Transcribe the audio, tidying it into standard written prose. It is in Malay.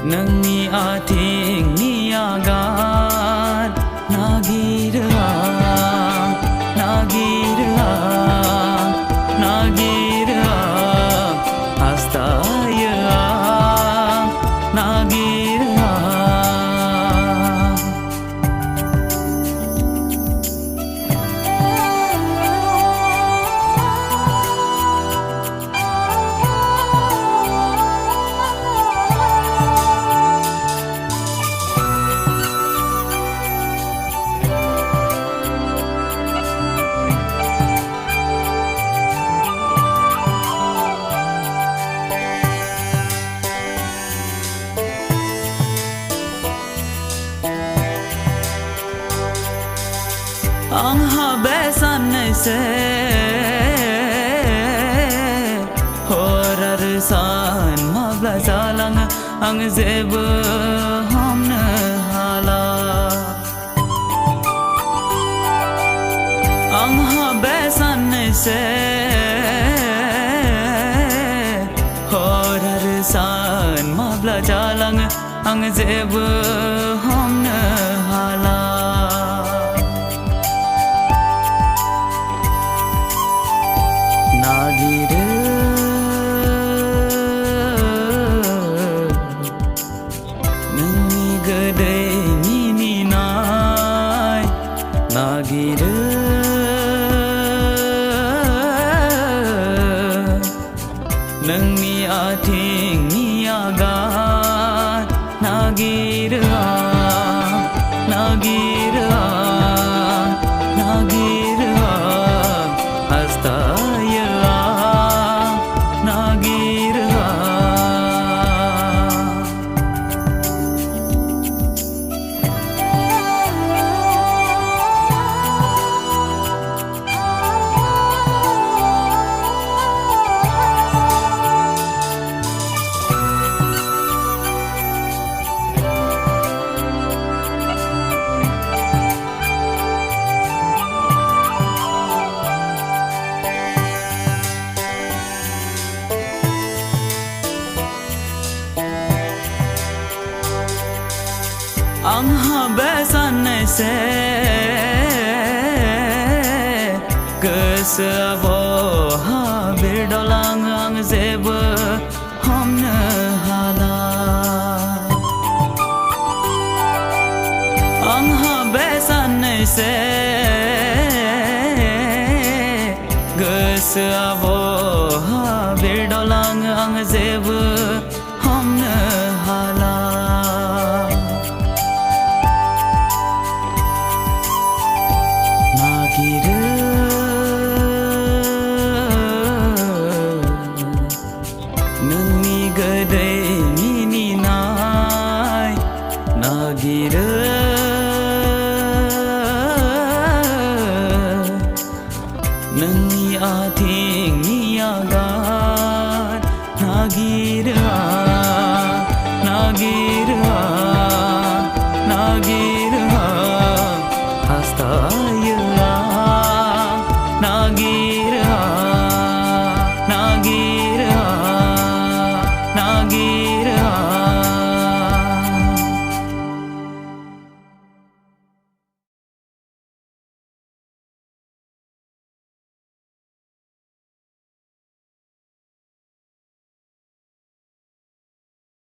Nangi ating niagan nagira nagira nagira astaya nagira ang habesan se horar san mabla salang ang zeb hamne hala ang habesan se horar san mabla salang ang zeb hamne hala nagira nangi gadai nini nai nagira nangi ating niagan nagira nagira nagira astaya ang habesan se kesabo habidolang ang zeb hamne hala ang habesan se kesabo habidolang ang zeb hamne hala nangi gadai nini nai nagira nangi ating niagan nagira nagira nagira astaya nagira nagira